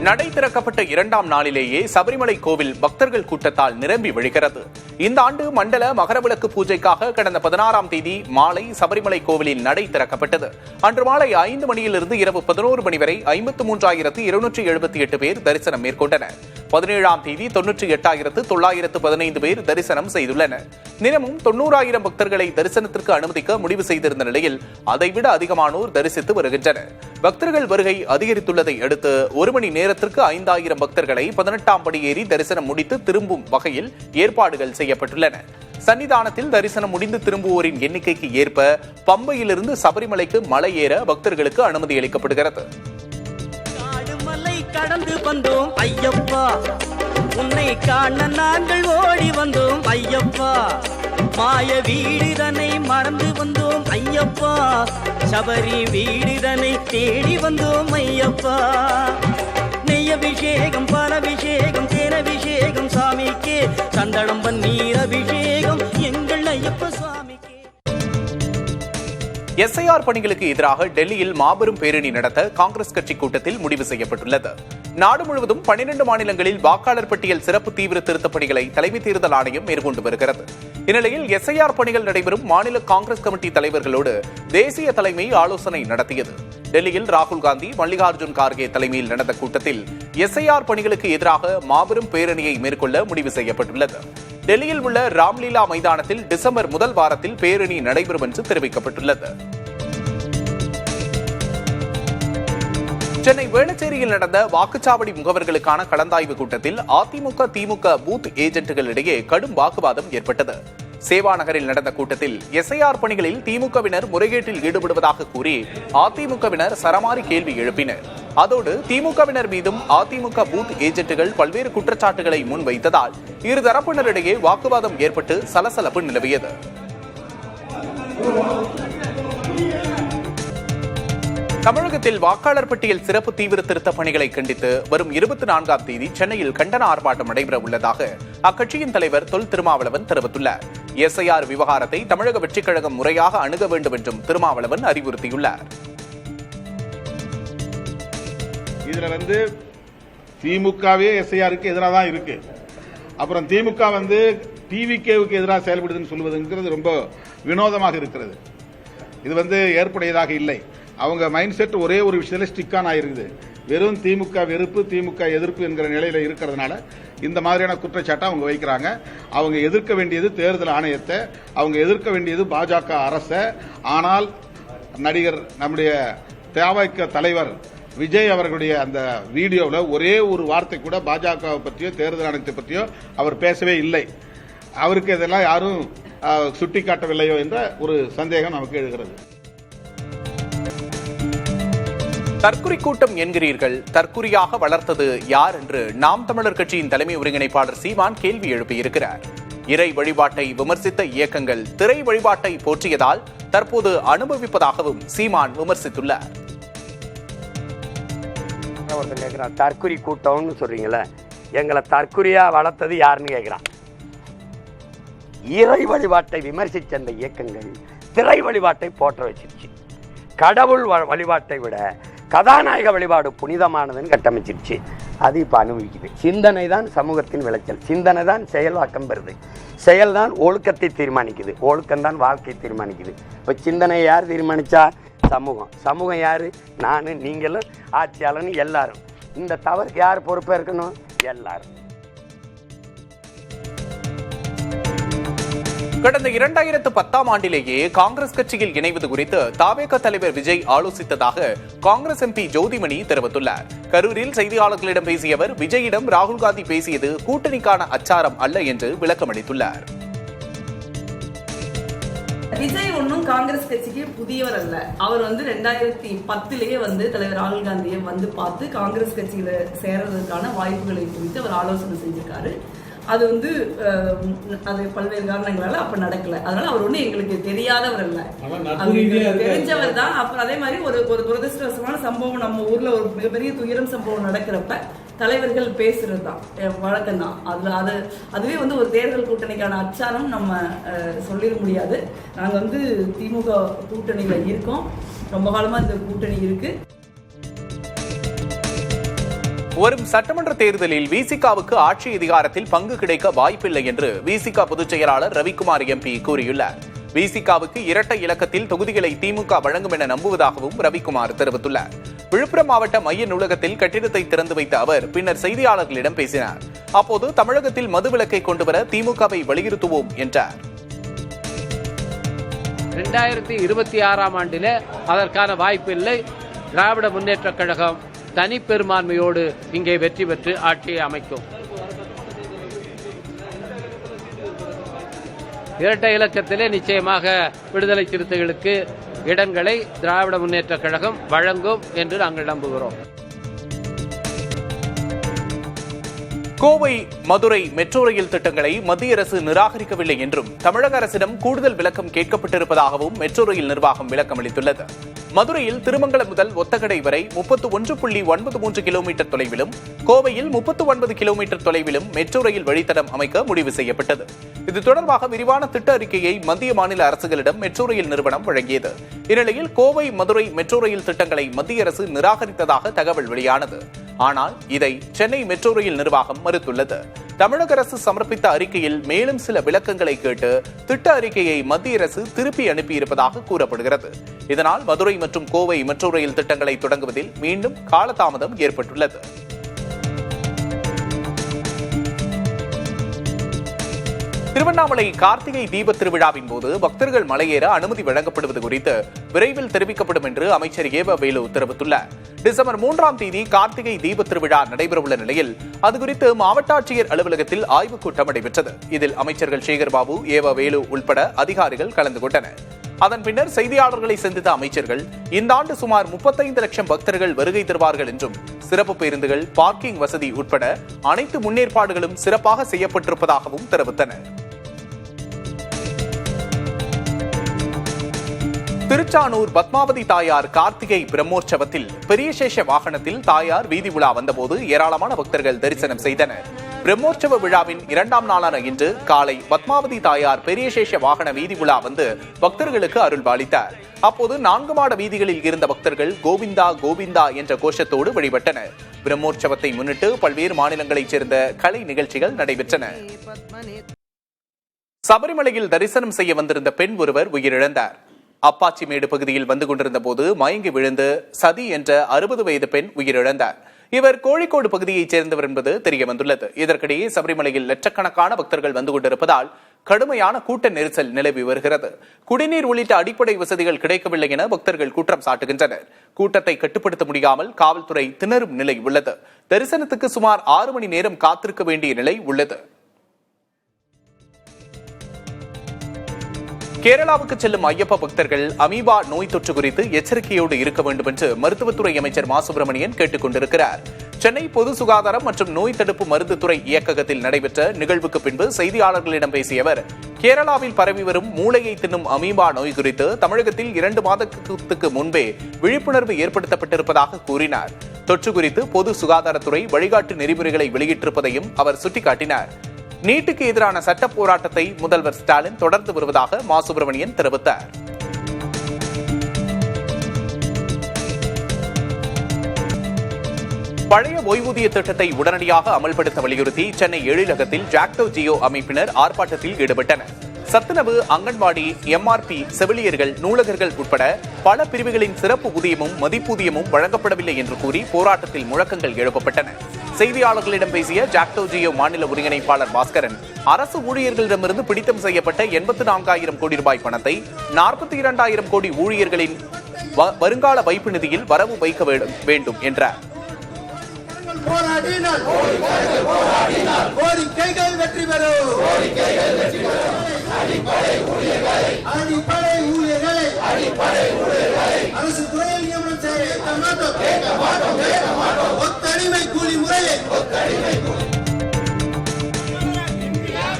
நடை திறக்கப்பட்ட இரண்டாம் நாளிலேயே சபரிமலை கோவில் பக்தர்கள் கூட்டத்தால் நிரம்பி வழிகிறது. இந்த ஆண்டு மண்டல மகரவிளக்கு பூஜைக்காக கடந்த 16ஆம் தேதி மாலை சபரிமலை கோவிலில் நடை திறக்கப்பட்டது. அன்று மாலை 5 மணியிலிருந்து இரவு 11 மணி வரை 53,278 பேர் தரிசனம் மேற்கொண்டனர். 17ஆம் தேதி 98,915 பேர் தரிசனம் செய்துள்ளனர். தினமும் 90,000 பக்தர்களை தரிசனத்திற்கு அனுமதிக்க முடிவு செய்திருந்த நிலையில் அதைவிட அதிகமானோர் தரிசித்து வருகின்றனர். பக்தர்கள் வருகை அதிகரித்துள்ளதை அடுத்து 1 மணி நேரத்திற்கு 5,000 பக்தர்களை 18ஆம் படி ஏறி தரிசனம் முடித்து திரும்பும் வகையில் ஏற்பாடுகள் செய்யப்பட்டுள்ளன. சன்னிதானத்தில் தரிசனம் முடிந்து திரும்புவோரின் எண்ணிக்கைக்கு ஏற்ப பம்பையிலிருந்து சபரிமலைக்கு மலை ஏற பக்தர்களுக்கு அனுமதி அளிக்கப்படுகிறது. கடந்து வந்தோம் ஐயப்பா, உன்னை காண நாங்கள் ஓடி வந்தோம் ஐயப்பா, மாய வீடுதனை மறந்து வந்தோம் ஐயப்பா, சபரி வீடுதனை தேடி வந்தோம் ஐயப்பா. நெய்யபிஷேகம் பாலபிஷேகம் தேனபிஷேகம் சாமிக்கே, சந்தனம் பன்னீர் அபிஷேகம் எங்கள் ஐயப்ப சுவாமிக்கே. எஸ்ஐஆர் பணிகளுக்கு எதிராக டெல்லியில் மாபெரும் பேரணி நடத்த காங்கிரஸ் கட்சி கூட்டத்தில் முடிவு செய்யப்பட்டுள்ளது. நாடு முழுவதும் 12 மாநிலங்களில் வாக்காளர் பட்டியல் சிறப்பு தீவிர திருத்தப் பணிகளை தலைமை தேர்தல் ஆணையம் மேற்கொண்டு வருகிறது. இந்நிலையில் எஸ்ஐஆர் பணிகள் நடைபெறும் மாநில காங்கிரஸ் கமிட்டி தலைவர்களோடு தேசிய தலைமை ஆலோசனை நடத்தியது. டெல்லியில் ராகுல் காந்தி, மல்லிகார்ஜுன் கார்கே தலைமையில் நடந்த கூட்டத்தில் எஸ்ஐஆர் பணிகளுக்கு எதிராக மாபெரும் பேரணியை மேற்கொள்ள முடிவு செய்யப்பட்டுள்ளது. டெல்லியில் உள்ள ராம்லீலா மைதானத்தில் டிசம்பர் முதல் வாரத்தில் பேரணி நடைபெறும் என்று தெரிவிக்கப்பட்டுள்ளது. சென்னை வேளச்சேரியில் நடந்த வாக்குச்சாவடி முகவர்களுக்கான கலந்தாய்வு கூட்டத்தில் அதிமுக திமுக பூத் ஏஜென்ட்டுகளிடையே கடும் வாக்குவாதம் ஏற்பட்டது. சேவா நகரில் நடந்த கூட்டத்தில் எஸ்ஐஆர் பணிகளில் திமுகவினர் முறைகேட்டில் ஈடுபடுவதாக கூறி அதிமுகவினர் சரமாரி கேள்வி எழுப்பினர். அதோடு திமுகவினர் மீதும் அதிமுக பூத் ஏஜென்ட்டுகள் பல்வேறு குற்றச்சாட்டுகளை முன்வைத்ததால் இருதரப்பினரிடையே வாக்குவாதம் ஏற்பட்டு சலசலப்பு நிலவியது. தமிழகத்தில் வாக்காளர் பட்டியல் சிறப்பு தீவிர திருத்த பணிகளை கண்டித்து வரும் 24ஆம் தேதி சென்னையில் கண்டன ஆர்ப்பாட்டம் நடைபெற உள்ளதாக அக்கட்சியின் தலைவர் தொல் திருமாவளவன் தெரிவித்துள்ளார். எஸ்ஐஆர் விவகாரத்தை தமிழக வெற்றிக் கழகம் முறையாக அணுக வேண்டும் என்றும் திருமாவளவன் அறிவுறுத்தியுள்ளார். இதுல திமுகவே எஸ்ஐஆருக்கு எதிராக தான் இருக்கு. அப்புறம் திமுக டிவிகேவுக்கு எதிராக செயல்படுதுன்னு சொல்வதுங்கிறது ரொம்ப வினோதமாக இருக்கிறது. இது ஏற்புடையதாக இல்லை. அவங்க மைண்ட் செட் ஒரே ஒரு விஷயத்துல ஸ்டிக் ஆன் ஆயிருக்குது. வெறும் திமுக வெறுப்பு, திமுக எதிர்ப்பு என்கிற நிலையில இருக்கிறதுனால இந்த மாதிரியான குற்றச்சாட்டை அவங்க வைக்கிறாங்க. அவங்க எதிர்க்க வேண்டியது தேர்தல் ஆணையத்தை, அவங்க எதிர்க்க வேண்டியது பாஜக அரசை. ஆனால் நடிகர் நம்முடைய தவிக தலைவர் விஜய் அவர்களுடைய அந்த வீடியோவில் ஒரே ஒரு வார்த்தை கூட பாஜகவை பற்றியோ தேர்தல் ஆணையத்தை பற்றியோ அவர் பேசவே இல்லை. அவருக்கு இதெல்லாம் யாரும் சுட்டிக்காட்டவில்லையோ என்ற ஒரு சந்தேகம் நமக்கு எழுகிறது. தற்குறி கூட்டம் என்கிறீர்கள், தற்குறியாக வளர்த்தது யார் என்று நாம் தமிழர் கட்சியின் தலைமை ஒருங்கிணைப்பாளர் சீமான் கேள்வி எழுப்பியிருக்கிறார். இறை வழிபாட்டை விமர்சித்த இயக்கங்கள் திரை வழிபாட்டை போற்றியதால் தற்போது அனுபவிப்பதாகவும் சீமான் விமர்சித்துள்ளார். தற்குறி கூட்டம்னு சொல்றீங்களே, எங்களை தற்குறியா வளர்த்தது யாருன்னு கேட்கிறான். இறை வழிபாட்டை விமர்சித்த அந்த இயக்கங்கள் திரை வழிபாட்டை போற்ற வச்சிருச்சு. கடவுள் வழிபாட்டை விட கதாநாயக வழிபாடு புனிதமானதுன்னு கட்டமைச்சிருச்சு. அது இப்போ அனுபவிக்குது. சிந்தனை தான் சமூகத்தின் விளைச்சல். சிந்தனை தான் செயல்வாக்கம் பெறுது. செயல் தான் ஒழுக்கத்தை தீர்மானிக்குது. ஒழுக்கம்தான் வாழ்க்கையை தீர்மானிக்குது. இப்போ சிந்தனை யார் தீர்மானிச்சா? சமூகம். சமூகம் யாரு? நான், நீங்களும், ஆட்சியாளர்னு எல்லாரும். இந்த தவறுக்கு யார் பொறுப்பாக இருக்கணும்? எல்லாரும். கடந்த 2010ஆம் ஆண்டிலேயே காங்கிரஸ் கட்சியில் இணைவது குறித்து தவிக தலைவர் விஜய் ஆலோசித்ததாக காங்கிரஸ் எம்பி ஜோதிமணி தெரிவித்துள்ளார். கரூரில் செய்தியாளர்களிடம் பேசிய அவர், விஜயிடம் ராகுல் காந்தி பேசியது கூட்டணிக்கான அச்சாரம் அல்ல என்று விளக்கமளித்துள்ளார். விஜய் ஒன்னும் காங்கிரஸ் கட்சிக்கு புதியவர் அல்ல. அவர் 2010லேயே தலைவர் ராகுல் காந்தியை பார்த்து காங்கிரஸ் கட்சியில சேர்றதுக்கான வாய்ப்புகளை குறித்து அவர் ஆலோசனை செஞ்சிருக்காரு. அது அது பல்வேறு காரணங்களால அப்ப நடக்கல. அதனால அவர் ஒண்ணு எங்களுக்கு தெரியாதவர் அல்ல, தெரிஞ்சவர் தான். அப்புறம் அதே மாதிரி ஒரு துரதிருஷ்டவசமான சம்பவம் நம்ம ஊர்ல ஒரு மிகப்பெரிய துயரம் சம்பவம் நடக்கிறப்ப தலைவர்கள் பேசுறது தான் வழக்கம் தான். அதுவே ஒரு தேர்தல் கூட்டணிக்கான அச்சாரம் நம்ம சொல்லிட முடியாது. நாங்க திமுக கூட்டணியில இருக்கோம். ரொம்ப காலமா இந்த கூட்டணி இருக்கு. வரும் சட்டமன்ற தேர்தலில் விசிகாவுக்கு ஆட்சி அதிகாரத்தில் பங்கு கிடைக்க வாய்ப்பில்லை என்று விசிக பொதுச் செயலாளர் ரவிக்குமார் எம்பி கூறியுள்ளார். விசிகாவுக்கு இரட்டை இலக்கத்தில் தொகுதிகளை திமுக வழங்கும் என நம்புவதாகவும் ரவிக்குமார் தெரிவித்துள்ளார். விழுப்புரம் மாவட்ட மைய நூலகத்தில் கட்டிடத்தை திறந்து வைத்த அவர் பின்னர் செய்தியாளர்களிடம் பேசினார். அப்போது தமிழகத்தில் மதுவிலக்கை கொண்டுவர திமுகவை வலியுறுத்துவோம் என்றார். 2026ஆம் ஆண்டில் அதற்கான வாய்ப்பில்லை. திராவிட முன்னேற்றக் கழகம் தனிப்பெரும்பான்மையோடு இங்கே வெற்றி பெற்று ஆட்சியை அமைக்கும். இரட்டை இலக்கத்திலே நிச்சயமாக விடுதலை சிறுத்தைகளுக்கு இடங்களை திராவிட முன்னேற்றக் கழகம் வழங்கும் என்று நாங்கள் நம்புகிறோம். கோவை மதுரை மெட்ரோ ரயில் திட்டங்களை மத்திய அரசு நிராகரிக்கவில்லை என்றும் தமிழக அரசிடம் கூடுதல் விளக்கம் கேட்கப்பட்டிருப்பதாகவும் மெட்ரோ ரயில் நிர்வாகம் விளக்கம் அளித்துள்ளது. மதுரையில் திருமங்கலம் முதல் ஒத்தகடை வரை 31.93 கிலோமீட்டர் தொலைவிலும் கோவையில் 39 கிலோமீட்டர் தொலைவிலும் மெட்ரோ ரயில் வழித்தடம் அமைக்க முடிவு செய்யப்பட்டது. இது தொடர்பாக விரிவான திட்ட அறிக்கையை மத்திய மாநில அரசுகளிடம் மெட்ரோ ரயில் நிறுவனம் வழங்கியது. இந்நிலையில் கோவை மதுரை மெட்ரோ ரயில் திட்டங்களை மத்திய அரசு நிராகரித்ததாக தகவல் வெளியானது. ஆனால் இதை சென்னை மெட்ரோ ரயில் நிர்வாகம் மறுத்துள்ளது. தமிழக அரசு சமர்ப்பித்த அறிக்கையில் மேலும் சில விளக்கங்களை கேட்டு திட்ட அறிக்கையை மத்திய அரசு திருப்பி அனுப்பியிருப்பதாக கூறப்படுகிறது. இதனால் மதுரை மற்றும் கோவை மெட்ரோ ரயில் திட்டங்களை தொடங்குவதில் மீண்டும் காலதாமதம் ஏற்பட்டுள்ளது. திருவண்ணாமலை கார்த்திகை தீப திருவிழாவின் போது பக்தர்கள் மலையேற அனுமதி வழங்கப்படுவது குறித்து விரைவில் தெரிவிக்கப்படும் என்று அமைச்சர் ஏவ வேலு தெரிவித்துள்ளார். டிசம்பர் 3ஆம் தேதி கார்த்திகை தீப திருவிழா நடைபெறவுள்ள நிலையில் அதுகுறித்து மாவட்ட ஆட்சியர் அலுவலகத்தில் ஆய்வுக் கூட்டம் நடைபெற்றது. இதில் அமைச்சர்கள் சேகர்பாபு, ஏவ வேலு உட்பட அதிகாரிகள் கலந்து கொண்டனர். அதன் பின்னர் செய்தியாளர்களை சந்தித்த அமைச்சர்கள் இந்த ஆண்டு சுமார் 35 லட்சம் பக்தர்கள் வருகை தருவார்கள் என்றும் சிறப்பு பேருந்துகள், பார்க்கிங் வசதி உட்பட அனைத்து முன்னேற்பாடுகளும் சிறப்பாக செய்யப்பட்டிருப்பதாகவும் தெரிவித்தனர். திருச்சானூர் பத்மாவதி தாயார் கார்த்திகை பிரம்மோற்சவத்தில் பெரியசேஷ வாகனத்தில் தாயார் வீதி உலா வந்தபோது ஏராளமான பக்தர்கள் தரிசனம் செய்தனர். பிரம்மோற்சவ விழாவின் 2ஆம் நாளான இன்று காலை பத்மாவதி தாயார் பெரியசேஷ வாகன வீதி உலா வந்து பக்தர்களுக்கு அருள்பாலித்தார். அப்போது 4 மாட வீதிகளில் இருந்த பக்தர்கள் கோவிந்தா கோவிந்தா என்ற கோஷத்தோடு வழிபட்டனர். பிரம்மோற்சவத்தை முன்னிட்டு பல்வேறு மாநிலங்களைச் சேர்ந்த கலை நிகழ்ச்சிகள் நடைபெற்றன. சபரிமலையில் தரிசனம் செய்ய வந்திருந்த பெண் ஒருவர் உயிரிழந்தார். அப்பாச்சிமேடு பகுதியில் வந்து கொண்டிருந்த போது மயங்கி விழுந்து சதி என்ற 60 வயது பெண் உயிரிழந்தார். இவர் கோழிக்கோடு பகுதியைச் சேர்ந்தவர் என்பது தெரியவந்துள்ளது. இதற்கிடையே சபரிமலையில் லட்சக்கணக்கான பக்தர்கள் வந்து கொண்டிருப்பதால் கடுமையான கூட்ட நெரிசல் நிலவி வருகிறது. குடிநீர் உள்ளிட்ட அடிப்படை வசதிகள் கிடைக்கவில்லை என பக்தர்கள் குற்றம் சாட்டுகின்றனர். கூட்டத்தை கட்டுப்படுத்த முடியாமல் காவல்துறை திணறும் நிலை உள்ளது. தரிசனத்துக்கு சுமார் 6 மணி நேரம் காத்திருக்க வேண்டிய நிலை உள்ளது. கேரளாவுக்கு செல்லும் ஐயப்ப பக்தர்கள் அமீபா நோய் தொற்று குறித்து எச்சரிக்கையோடு இருக்க வேண்டும் என்று மருத்துவத்துறை அமைச்சர் மா சுப்பிரமணியன் கேட்டுக் கொண்டிருக்கிறார். சென்னை பொது சுகாதாரம் மற்றும் நோய் தடுப்பு மருந்துத்துறை இயக்ககத்தில் நடைபெற்ற நிகழ்வுக்கு பின்பு செய்தியாளர்களிடம் பேசிய அவர், கேரளாவில் பரவி வரும் மூளையை தின்னும் அமீபா நோய் குறித்து தமிழகத்தில் 2 மாதத்துக்கு முன்பே விழிப்புணர்வு ஏற்படுத்தப்பட்டிருப்பதாக கூறினார். தொற்று குறித்து பொது சுகாதாரத்துறை வழிகாட்டு நெறிமுறைகளை வெளியிட்டிருப்பதையும் அவர் சுட்டிக்காட்டினார். நீட்டுக்கு எதிரான சட்ட போராட்டத்தை முதல்வர் ஸ்டாலின் தொடர்ந்து வருவதாக மா சுப்பிரமணியன் தெரிவித்தார். பழைய ஓய்வூதிய திட்டத்தை உடனடியாக அமல்படுத்த வலியுறுத்தி சென்னை எழிலகத்தில் ஜாக்டோ ஜியோ அமைப்பினர் ஆர்ப்பாட்டத்தில் ஈடுபட்டனர். சத்துணவு, அங்கன்வாடி, எம்ஆர்பி, செவிலியர்கள், நூலகர்கள் உட்பட பல பிரிவுகளின் சிறப்பு ஊதியமும் மதிப்பூதியமும் வழங்கப்படவில்லை என்று கூறி போராட்டத்தில் முழக்கங்கள் எழுப்பப்பட்டன. செய்தியாளர்களிடம் பேசிய ஜாக்டோ ஜியோ மாநில ஒருங்கிணைப்பாளர் பாஸ்கரன், அரசு ஊழியர்களிடமிருந்து பிடித்தம் செய்யப்பட்ட 84,000 கோடி ரூபாய் பணத்தை 42,000 கோடி ஊழியர்களின் வருங்கால வைப்பு நிதியில் வரவு வைக்க வேண்டும் என்றார்.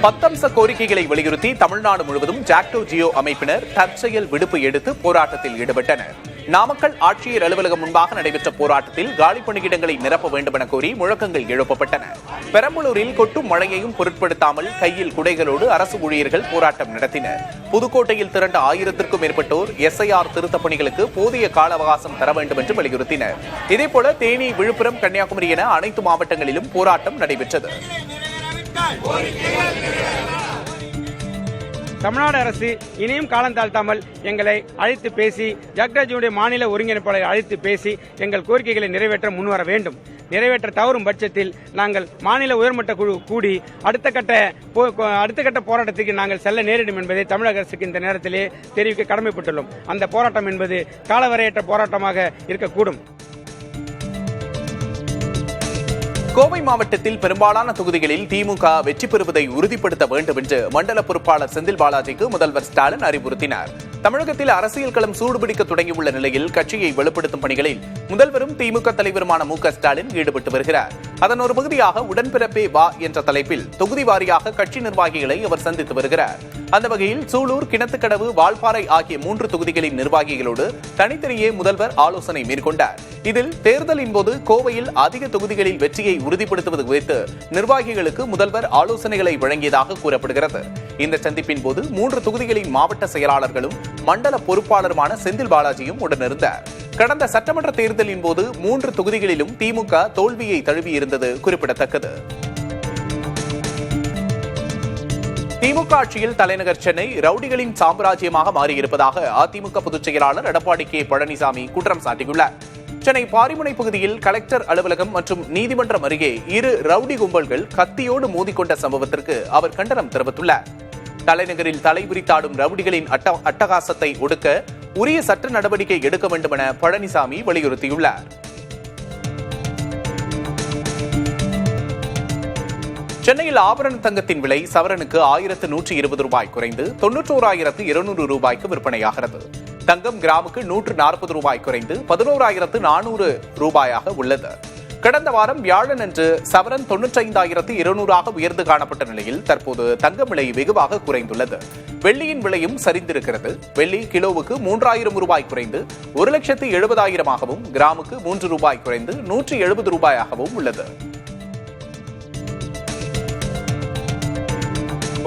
பத்தம்ச கோரிக்கைகளை வலியுறுத்தி தமிழ்நாடு முழுவதும் ஜாக்டோ ஜியோ அமைப்பினர் தற்செயல் விடுப்பு எடுத்து போராட்டத்தில் ஈடுபட்டனர். நாமக்கல் ஆட்சியர் அலுவலகம் முன்பாக நடைபெற்ற போராட்டத்தில் காலி பணியிடங்களை நிரப்ப வேண்டும் என கோரி முழக்கங்கள் எழுப்பப்பட்டன. பெரம்பலூரில் கொட்டும் மழையையும் பொருட்படுத்தாமல் கையில் குடைகளோடு அரசு ஊழியர்கள் போராட்டம் நடத்தினர். புதுக்கோட்டையில் திரண்ட 1000க்கும் மேற்பட்டோர் எஸ்ஐஆர் திருத்தப் பணிகளுக்கு போதிய கால அவகாசம் தர வேண்டும் என்று வலியுறுத்தினர். இதேபோல தேனி, விழுப்புரம், கன்னியாகுமரி என அனைத்து மாவட்டங்களிலும் போராட்டம் நடைபெற்றது. தமிழ்நாடு அரசு இனியும் காலம் தாழ்த்தாமல் எங்களை அழைத்து பேசி, ஜக்ராஜியுடைய மாநில ஒருங்கிணைப்பாளரை அழைத்து பேசி எங்கள் கோரிக்கைகளை நிறைவேற்ற முன்வர வேண்டும். நிறைவேற்ற தவறும் பட்சத்தில் நாங்கள் மாநில உயர்மட்ட குழு கூடி அடுத்த கட்ட போராட்டத்துக்கு நாங்கள் செல்ல நேரிடும் என்பதை தமிழக அரசுக்கு இந்த நேரத்திலே தெரிவிக்க கடமைப்பட்டுள்ளோம். அந்த போராட்டம் என்பது காலவரையற்ற போராட்டமாக இருக்கக்கூடும். கோவை மாவட்டத்தில் பெரும்பாலான தொகுதிகளில் திமுக வெற்றி பெறுவதை உறுதிப்படுத்த வேண்டும் என்று மண்டல பொறுப்பாளர் செந்தில் பாலாஜிக்கு முதல்வர் ஸ்டாலின் அறிவுறுத்தினார். தமிழகத்தில் அரசியல் களம் சூடுபிடிக்க தொடங்கியுள்ள நிலையில் கட்சியை வலுப்படுத்தும் பணிகளில் முதல்வரும் திமுக தலைவருமான மு.க. ஸ்டாலின் ஈடுபட்டு வருகிறார். அதன் ஒரு பகுதியாக உடன்பிறப்பே வா என்ற தலைப்பில் தொகுதி வாரியாக கட்சி நிர்வாகிகளை அவர் சந்தித்து வருகிறார். அந்த வகையில் சூலூர், கிணத்துக்கடவு, வால்பாறை ஆகிய 3 தொகுதிகளின் நிர்வாகிகளோடு தனித்தனியே முதல்வர் ஆலோசனை மேற்கொண்டார். இதில் தேர்தலின் போது கோவையில் அதிக தொகுதிகளில் வெற்றியை உறுதிப்படுத்துவது குறித்து நிர்வாகிகளுக்கு முதல்வர் ஆலோசனைகளை வழங்கியதாக கூறப்படுகிறது. இந்த சந்திப்பின் போது 3 தொகுதிகளின் மாவட்ட செயலாளர்களும் மண்டல பொறுப்பாளருமான செந்தில் பாலாஜியும் உடனிருந்தார். கடந்த சட்டமன்ற தேர்தலின் போது 3 தொகுதிகளிலும் திமுக தோல்வியை தழுவியிருந்தது குறிப்பிடத்தக்கது. திமுக ஆட்சியில் தலைநகர் சென்னை ரவுடிகளின் சாம்ராஜ்யமாக மாறியிருப்பதாக அதிமுக பொதுச் செயலாளர் எடப்பாடி கே. பழனிசாமி குற்றம் சாட்டியுள்ளார். சென்னை பாரிமுனை பகுதியில் கலெக்டர் அலுவலகம் மற்றும் நீதிமன்றம் அருகே 2 ரவுடி கும்பல்கள் கத்தியோடு மோதிக்கொண்ட சம்பவத்திற்கு அவர் கண்டனம் தெரிவித்துள்ளார். தலைநகரில் தலைவிரித்தாடும் ரவுடிகளின் அட்டகாசத்தை ஒடுக்க உரிய சட்ட நடவடிக்கை எடுக்க வேண்டும் என பழனிசாமி வலியுறுத்தியுள்ளார். சென்னையில் ஆபரண தங்கத்தின் விலை சவரனுக்கு 1120 ரூபாய் குறைந்து 91,200 ரூபாய்க்கு விற்பனையாகிறது. தங்கம் கிராமுக்கு 140 ரூபாய் குறைந்து 11,400 ரூபாயாக உள்ளது. கடந்த வாரம் வியாழனன்று சவரன் 95,200 உயர்ந்து காணப்பட்ட நிலையில் தற்போது தங்கம் விலை வெகுவாக குறைந்துள்ளது. வெள்ளியின் விலையும் சரிந்திருக்கிறது. வெள்ளி கிலோவுக்கு 3,000 ரூபாய் குறைந்து 1,70,000 கிராமுக்கு 3 ரூபாய் குறைந்து 170 ரூபாயாகவும் உள்ளது.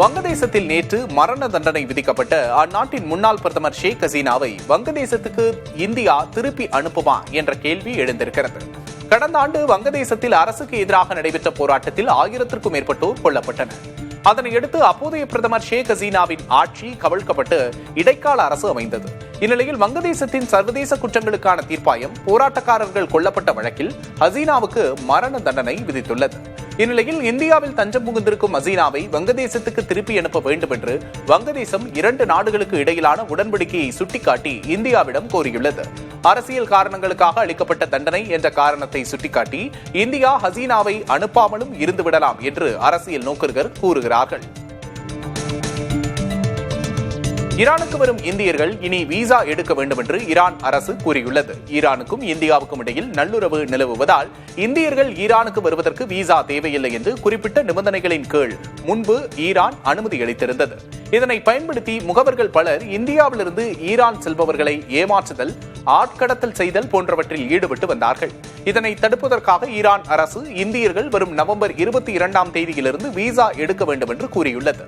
வங்கதேசத்தில் நேற்று மரண தண்டனை விதிக்கப்பட்ட அந்நாட்டின் முன்னாள் பிரதமர் ஷேக் ஹசீனாவை வங்கதேசத்துக்கு இந்தியா திருப்பி அனுப்புமா என்ற கேள்வி எழுந்திருக்கிறது. கடந்த ஆண்டு வங்கதேசத்தில் அரசுக்கு எதிராக நடைபெற்ற போராட்டத்தில் 1000க்கும் மேற்பட்டோர் கொல்லப்பட்டனர். அதனையடுத்து அப்போதைய பிரதமர் ஷேக் ஹசீனாவின் ஆட்சி கவிழ்க்கப்பட்டு இடைக்கால அரசு அமைந்தது. இந்நிலையில் வங்கதேசத்தின் சர்வதேச குற்றங்களுக்கான தீர்ப்பாயம் போராட்டக்காரர்கள் கொல்லப்பட்ட வழக்கில் ஹசீனாவுக்கு மரண தண்டனை விதித்துள்ளது. இந்நிலையில் இந்தியாவில் தஞ்சம் புகுந்திருக்கும் ஹசீனாவை வங்கதேசத்துக்கு திருப்பி அனுப்ப வேண்டும் என்று வங்கதேசம் 2 நாடுகளுக்கு இடையிலான உடன்படிக்கையை சுட்டிக்காட்டி இந்தியாவிடம் கோரியுள்ளது. அரசியல் காரணங்களுக்காக அளிக்கப்பட்ட தண்டனை என்ற காரணத்தை சுட்டிக்காட்டி இந்தியா ஹசீனாவை அனுப்பாமலும் இருந்துவிடலாம் என்று அரசியல் நோக்கர்கள் கூறுகிறார்கள். ஈரானுக்கு வரும் இந்தியர்கள் இனி விசா எடுக்க வேண்டும் என்று ஈரான் அரசு கூறியுள்ளது. ஈரானுக்கும் இந்தியாவுக்கும் இடையில் நல்லுறவு நிலவுவதால் இந்தியர்கள் ஈரானுக்கு வருவதற்கு விசா தேவையில்லை என்று குறிப்பிட்ட நிபந்தனைகளின் கீழ் முன்பு ஈரான் அனுமதி அளித்திருந்தது. இதனை பயன்படுத்தி முகவர்கள் பலர் இந்தியாவிலிருந்து ஈரான் செல்பவர்களை ஏமாற்றுதல், ஆட்கடத்தல் செய்தல் போன்றவற்றில் ஈடுபட்டு வந்தார்கள். இதனை தடுப்பதற்காக ஈரான் அரசு இந்தியர்கள் வரும் நவம்பர் 22ஆம் தேதியிலிருந்து விசா எடுக்க வேண்டும் என்று கூறியுள்ளது.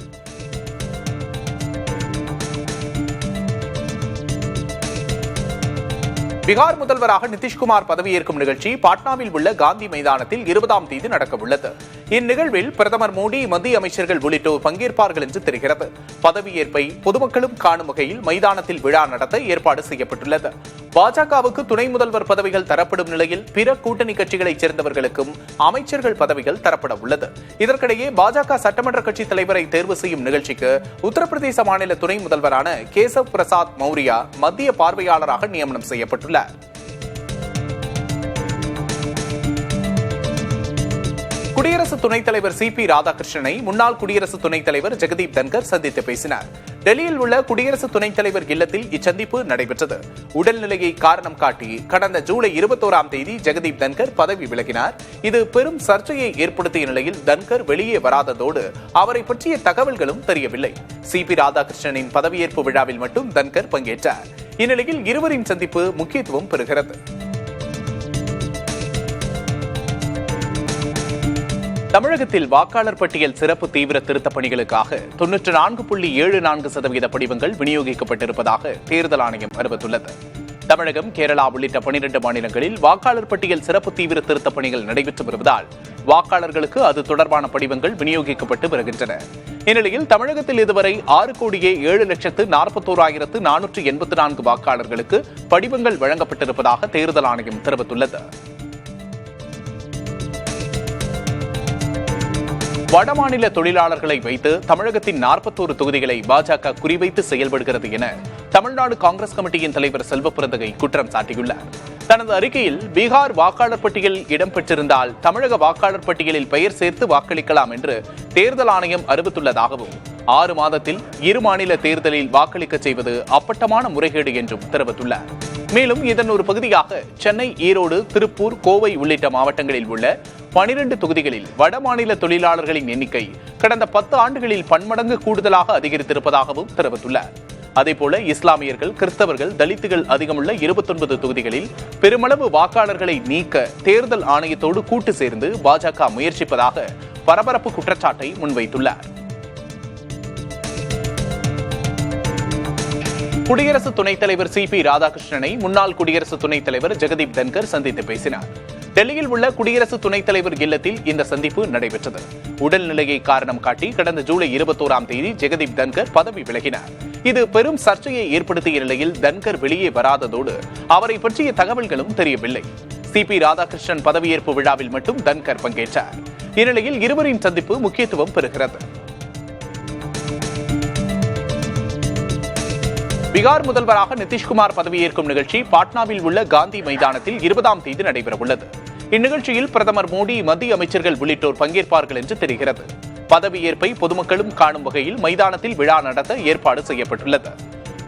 பீகார் முதல்வராக நிதிஷ்குமார் பதவியேற்கும் நிகழ்ச்சி பாட்னாவில் உள்ள காந்தி மைதானத்தில் 20ஆம் தேதி நடக்கவுள்ளது. இந்நிகழ்வில் பிரதமர் மோடி, மத்திய அமைச்சர்கள் உள்ளிட்டோர் பங்கேற்பார்கள் என்று தெரிகிறது. பதவியேற்பை பொதுமக்களும் காணும் வகையில் மைதானத்தில் விழா நடத்த ஏற்பாடு செய்யப்பட்டுள்ளது. பாஜகவுக்கு துணை முதல்வர் பதவிகள் தரப்படும் நிலையில் பிற கூட்டணி கட்சிகளைச் சேர்ந்தவர்களுக்கும் அமைச்சர்கள் பதவிகள் தரப்பட உள்ளது. இதற்கிடையே பாஜக சட்டமன்ற கட்சி தலைவரை தேர்வு செய்யும் நிகழ்ச்சிக்கு உத்தரப்பிரதேச மாநில துணை முதல்வரான கேசவ் பிரசாத் மௌரியா மத்திய பார்வையாளராக நியமனம் செய்யப்பட்டுள்ளார். குடியரசு துணைத் தலைவர் சி.பி. ராதாகிருஷ்ணனை முன்னாள் குடியரசு துணைத் தலைவர் ஜெகதீப் தன்கர் சந்தித்து பேசினார். டெல்லியில் உள்ள குடியரசு துணைத் தலைவர் இல்லத்தில் இச்சந்திப்பு நடைபெற்றது. உடல்நிலையை காரணம் காட்டி கடந்த ஜூலை 21ஆம் தேதி ஜெகதீப் தன்கர் பதவி விலகினார். இது பெரும் சர்ச்சையை ஏற்படுத்திய நிலையில் தன்கர் வெளியே வராததோடு அவரை பற்றிய தகவல்களும் தெரியவில்லை. சி.பி. ராதாகிருஷ்ணனின் பதவியேற்பு விழாவில் மட்டும் தன்கர் பங்கேற்றார். இந்நிலையில் இருவரின் சந்திப்பு முக்கியத்துவம் பெறுகிறது. தமிழகத்தில் வாக்காளர் பட்டியல் சிறப்பு தீவிர திருத்தப் பணிகளுக்காக 94.74% படிவங்கள் விநியோகிக்கப்பட்டிருப்பதாக தேர்தல் ஆணையம் அறிவித்துள்ளது. தமிழகம், கேரளா உள்ளிட்ட 12 மாநிலங்களில் வாக்காளர் பட்டியல் சிறப்பு தீவிர திருத்தப் பணிகள் நடைபெற்று வருவதால் வாக்காளர்களுக்கு அது தொடர்பான படிவங்கள் விநியோகிக்கப்பட்டு வருகின்றன. இந்நிலையில் தமிழகத்தில் இதுவரை 6,07,41,484 வாக்காளர்களுக்கு படிவங்கள் வழங்கப்பட்டிருப்பதாக தேர்தல் ஆணையம் தெரிவித்துள்ளது. வடமாநில தொழிலாளர்களை வைத்து தமிழகத்தின் 41 தொகுதிகளை பாஜக குறிவைத்து செயல்படுகிறது என தமிழ்நாடு காங்கிரஸ் கமிட்டியின் தலைவர் செல்வப்பிரந்தகை குற்றம் சாட்டியுள்ளார். தனது அறிக்கையில் பீகார் வாக்காளர் பட்டியலில் இடம்பெற்றிருந்தால் தமிழக வாக்காளர் பட்டியலில் பெயர் சேர்த்து வாக்களிக்கலாம் என்று தேர்தல் ஆணையம் அறிவித்துள்ளதாகவும் 6 மாதத்தில் 2 மாநில தேர்தலில் வாக்களிக்க செய்வது அப்பட்டமான முறைகேடு என்றும் தெரிவித்துள்ளார். மேலும் இதன் ஒரு பகுதியாக சென்னை, ஈரோடு, திருப்பூர், கோவை உள்ளிட்ட மாவட்டங்களில் உள்ள 12 தொகுதிகளில் வடமாநில தொழிலாளர்களின் எண்ணிக்கை கடந்த 10 ஆண்டுகளில் பன்மடங்கு கூடுதலாக அதிகரித்திருப்பதாகவும் தெரிவித்துள்ளார். அதேபோல இஸ்லாமியர்கள், கிறிஸ்தவர்கள், தலித்துகள் அதிகமுள்ள 29 தொகுதிகளில் பெருமளவு வாக்காளர்களை நீக்க தேர்தல் ஆணையத்தோடு கூட்டு சேர்ந்து பாஜக முயற்சிப்பதாக பரபரப்பு குற்றச்சாட்டை முன்வைத்துள்ளார். குடியரசு துணைத் தலைவர் CP ராதாகிருஷ்ணனை முன்னாள் குடியரசு துணைத் தலைவர் ஜெகதீப் தன்கர் சந்தித்து பேசினார். டெல்லியில் உள்ள குடியரசு துணைத் தலைவர் இல்லத்தில் இந்த சந்திப்பு நடைபெற்றது. உடல்நிலையை காரணம் காட்டி கடந்த ஜூலை 21ஆம் தேதி ஜெகதீப் தன்கர் பதவி விலகினார். இது பெரும் சர்ச்சையை ஏற்படுத்திய நிலையில் தன்கர் வெளியே வராததோடு அவரை பற்றிய தகவல்களும் தெரியவில்லை. CP ராதாகிருஷ்ணன் பதவியேற்பு விழாவில் மட்டும் தன்கர் பங்கேற்றார். இந்நிலையில் இருவரின் சந்திப்பு முக்கியத்துவம் பெறுகிறது. பீகார் முதல்வராக நிதிஷ்குமார் பதவியேற்கும் நிகழ்ச்சி பாட்னாவில் உள்ள காந்தி மைதானத்தில் 20ஆம் தேதி நடைபெறவுள்ளது. இந்நிகழ்ச்சியில் பிரதமர் மோடி, மத்திய அமைச்சர்கள் உள்ளிட்டோர் பங்கேற்பார்கள் என்று தெரிகிறது. பதவியேற்பை பொதுமக்களும் காணும் வகையில் மைதானத்தில் விழா நடத்த ஏற்பாடு செய்யப்பட்டுள்ளது.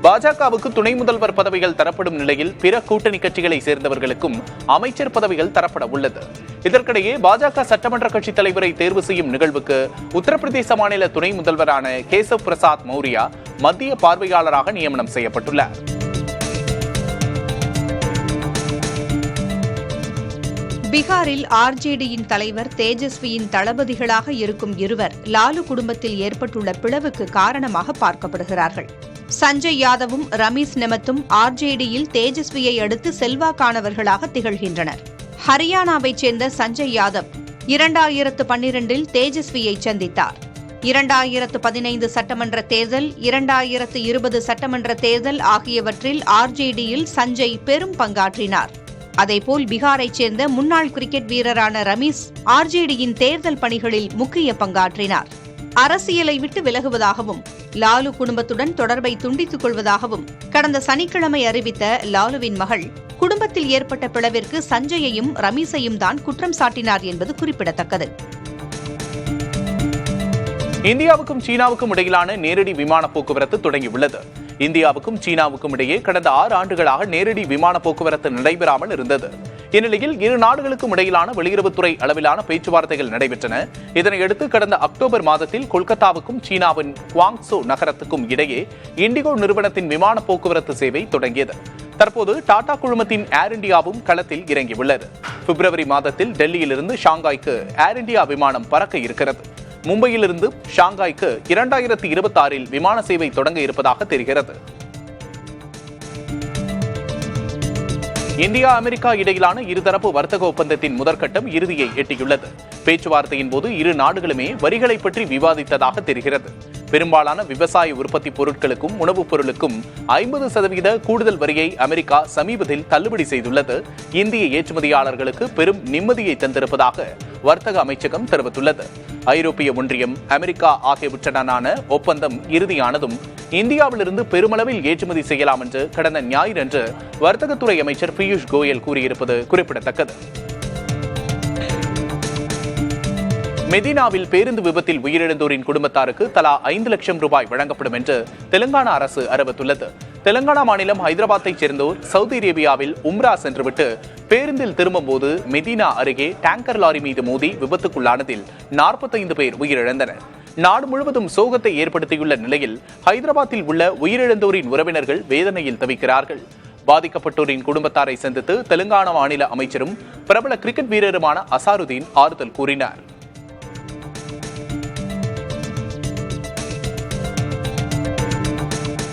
பாஜகவுக்கு துணை முதல்வர் பதவிகள் தரப்படும் நிலையில் பிற கூட்டணி கட்சிகளை சேர்ந்தவர்களுக்கும் அமைச்சர் பதவிகள் தரப்பட உள்ளது. இதற்கிடையே பாஜக சட்டமன்ற கட்சித் தலைவரை தேர்வு செய்யும் நிகழ்வுக்கு உத்தரப்பிரதேச மாநில துணை முதல்வரான கேசவ் பிரசாத் மௌரியா மத்திய பார்வையாளராக நியமனம் செய்யப்பட்டுள்ளார். பீகாரில் RJDயின் தலைவர் தேஜஸ்வியின் தளபதிகளாக இருக்கும் இருவர் லாலு குடும்பத்தில் ஏற்பட்டுள்ள பிளவுக்கு காரணமாக பார்க்கப்படுகிறார்கள். சஞ்சய் யாதவும் ரமீஸ் நெமத்தும் RJDயில் தேஜஸ்வியை அடுத்து செல்வாக்கானவர்களாக திகழ்கின்றனர். ஹரியானாவைச் சேர்ந்த சஞ்சய் யாதவ் 2012இல் தேஜஸ்வியை சந்தித்தார். 2015 சட்டமன்ற தேர்தல், 2020 சட்டமன்ற தேர்தல் ஆகியவற்றில் RJDயில் சஞ்சய் பெரும் பங்காற்றினார். அதேபோல் பீகாரைச் சேர்ந்த முன்னாள் கிரிக்கெட் வீரரான ரமீஸ் RJDயின் தேர்தல் பணிகளில் முக்கிய பங்காற்றினார். அரசியலை விட்டு விலகுவதாகவும் லாலு குடும்பத்துடன் தொடர்பை துண்டித்துக் கொள்வதாகவும் கடந்த சனிக்கிழமை அறிவித்த லாலுவின் மகள் குடும்பத்தில் ஏற்பட்ட பிளவிற்கு சஞ்சயையும் ரமீஸையும் தான் குற்றம் சாட்டினார் என்பது குறிப்பிடத்தக்கது. இந்தியாவுக்கும் சீனாவுக்கும் இடையிலான நேரடி விமான போக்குவரத்து தொடங்கியுள்ளது. இந்தியாவுக்கும் சீனாவுக்கும் இடையே கடந்த 6 ஆண்டுகளாக நேரடி விமான போக்குவரத்து நடைபெறாமல் இருந்தது. இந்நிலையில் இரு நாடுகளுக்கும் இடையிலான வெளியுறவுத்துறை அளவிலான பேச்சுவார்த்தைகள் நடைபெற்றன. இதனையடுத்து கடந்த அக்டோபர் மாதத்தில் கொல்கத்தாவுக்கும் சீனாவின் குவாங்சோ நகரத்துக்கும் இடையே இண்டிகோ நிறுவனத்தின் விமான போக்குவரத்து சேவை தொடங்கியது. தற்போது டாடா குழுமத்தின் ஏர் இண்டியாவும் களத்தில் இறங்கியுள்ளது. பிப்ரவரி மாதத்தில் டெல்லியிலிருந்து ஷாங்காய்க்கு ஏர் இண்டியா விமானம் பறக்க இருக்கிறது. மும்பையிலிருந்து ஷாங்காய்க்கு 2026இல் விமான சேவை தொடங்க இருப்பதாக தெரிகிறது. இந்தியா, அமெரிக்கா இடையிலான இருதரப்பு வர்த்தக ஒப்பந்தத்தின் முதற்கட்டம் இறுதியை எட்டியுள்ளது. பேச்சுவார்த்தையின் போது இரு நாடுகளுமே வரிகளை பற்றி விவாதித்ததாக தெரிகிறது. பெரும்பாலான விவசாய உற்பத்தி பொருட்களுக்கும் உணவுப் பொருளுக்கும் 50% கூடுதல் வரியை அமெரிக்கா சமீபத்தில் தள்ளுபடி செய்துள்ளது. இந்திய ஏற்றுமதியாளர்களுக்கு பெரும் நிம்மதியை தந்திருப்பதாக வர்த்தக அமைச்சகம் தெரிவித்துள்ளது. ஐரோப்பிய ஒன்றியம், அமெரிக்கா ஆகியவற்றுடனான ஒப்பந்தம் இறுதியானதும் இந்தியாவிலிருந்து பெருமளவில் ஏற்றுமதி செய்யலாம் என்று கடந்த ஞாயிறன்று வர்த்தகத்துறை அமைச்சர் பியூஷ் கோயல் கூறியிருப்பது குறிப்பிடத்தக்கது. மெதினாவில் பேருந்து விபத்தில் உயிரிழந்தோரின் குடும்பத்தாருக்கு தலா 5 லட்சம் ரூபாய் வழங்கப்படும் என்று தெலுங்கானா அரசு அறிவித்துள்ளது. தெலுங்கானா மாநிலம் ஹைதராபாத்தைச் சேர்ந்தோர் சவுதி அரேபியாவில் உம்ரா சென்றுவிட்டு பேருந்தில் திரும்பும்போது மெதினா அருகே டேங்கர் லாரி மீது மோதி விபத்துக்குள்ளானதில் 45 பேர் உயிரிழந்தனர். நாடு முழுவதும் சோகத்தை ஏற்படுத்தியுள்ள நிலையில் ஹைதராபாத்தில் உள்ள உயிரிழந்தோரின் உறவினர்கள் வேதனையில் தவிக்கிறார்கள். பாதிக்கப்பட்டோரின் குடும்பத்தாரை சந்தித்து தெலுங்கானா மாநில அமைச்சரும் பிரபல கிரிக்கெட் வீரருமான அசாருதீன் ஆறுதல் கூறினார்.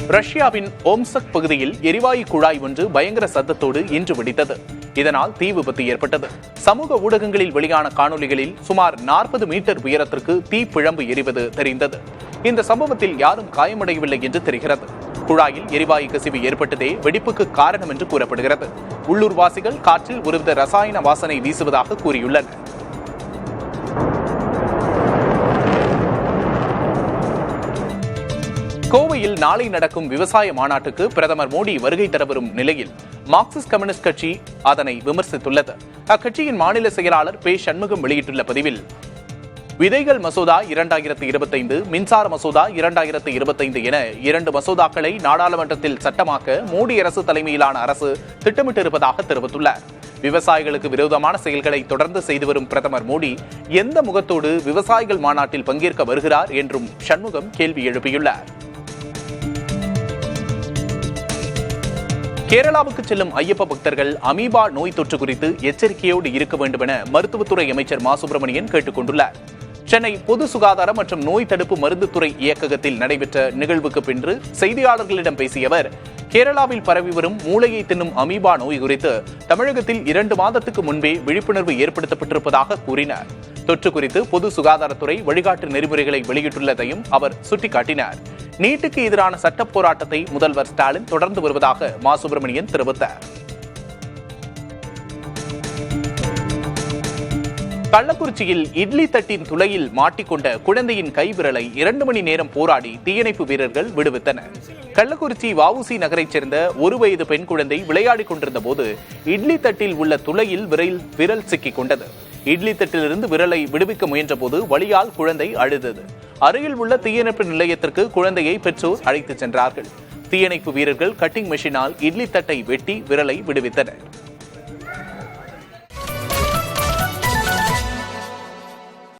ரஷ்யாவின் ஓம்சக் பகுதியில் எரிவாயு குழாய் ஒன்று பயங்கர சத்தத்தோடு இன்று வெடித்தது. இதனால் தீ விபத்து ஏற்பட்டது. சமூக ஊடகங்களில் வெளியான காணொலிகளில் சுமார் 40 மீட்டர் உயரத்திற்கு தீ பிழம்பு எரிவது தெரிந்தது. இந்த சம்பவத்தில் யாரும் காயமடையவில்லை என்று தெரிகிறது. குழாயில் எரிவாயு கசிவு ஏற்பட்டதே வெடிப்புக்கு காரணம் என்று கூறப்படுகிறது. உள்ளூர்வாசிகள் காற்றில் ஒருவித ரசாயன வாசனை வீசுவதாக கூறியுள்ளனர். கோவையில் நாளை நடக்கும் விவசாய மாநாட்டுக்கு பிரதமர் மோடி வருகை தரவரும் நிலையில் மார்க்சிஸ்ட் கம்யூனிஸ்ட் கட்சி அதனை விமர்சித்துள்ளது. அக்கட்சியின் மாநில செயலாளர் பே. சண்முகம் வெளியிட்டுள்ள பதிவில், விதைகள் மசோதா 2025, மின்சார மசோதா 2025 என 2 மசோதாக்களை நாடாளுமன்றத்தில் சட்டமாக்க மோடி அரசு தலைமையிலான அரசு திட்டமிட்டிருப்பதாக தெரிவித்துள்ளார். விவசாயிகளுக்கு விரோதமான செயல்களை தொடர்ந்து செய்து வரும் பிரதமர் மோடி எந்த முகத்தோடு விவசாயிகள் மாநாட்டில் பங்கேற்க வருகிறார் என்றும் சண்முகம் கேள்வி எழுப்பியுள்ளார். கேரளாவுக்கு செல்லும் ஐயப்ப பக்தர்கள் அமீபா நோய் தொற்று குறித்து எச்சரிக்கையோடு இருக்க வேண்டும் என மருத்துவத்துறை அமைச்சர் மா. சுப்பிரமணியன் கேட்டுக் கொண்டுள்ளார். சென்னை பொது சுகாதாரம் மற்றும் நோய் தடுப்பு மருந்துத்துறை இயக்ககத்தில் நடைபெற்ற நிகழ்வுக்கு பின்பு செய்தியாளர்களிடம் பேசிய அவர், கேரளாவில் பரவி வரும் மூளையை தின்னும் அமீபா நோய் குறித்து தமிழகத்தில் 2 மாதத்துக்கு முன்பே விழிப்புணர்வு ஏற்படுத்தப்பட்டிருப்பதாக கூறினார். தொற்று குறித்து பொது சுகாதாரத்துறை வழிகாட்டு நெறிமுறைகளை வெளியிட்டுள்ளதையும் அவர் சுட்டிக்காட்டினார். நீட்டுக்கு எதிரான சட்ட போராட்டத்தை முதல்வர் ஸ்டாலின் தொடர்ந்து வருவதாக மா. சுப்பிரமணியன் தெரிவித்தார். கள்ளக்குறிச்சியில் இட்லி தட்டின் துளையில் மாட்டிக்கொண்ட குழந்தையின் கைவிரலை 2 மணி நேரம் போராடி தீயணைப்பு வீரர்கள் விடுவித்தனர். கள்ளக்குறிச்சி வஉசி நகரைச் சேர்ந்த 1 வயது பெண் குழந்தை விளையாடிக் கொண்டிருந்த போது இட்லி தட்டில் உள்ள துளையில் விரல் சிக்கிக் கொண்டது. இட்லி தட்டிலிருந்து விரலை விடுவிக்க முயன்ற போது வலியால் குழந்தை அழுதது. அருகில் உள்ள தீயணைப்பு நிலையத்திற்கு குழந்தையை பெற்றோர் அழைத்துச் சென்றார்கள். தீயணைப்பு வீரர்கள் கட்டிங் மெஷினால் இட்லி தட்டை வெட்டி விரலை விடுவித்தனர்.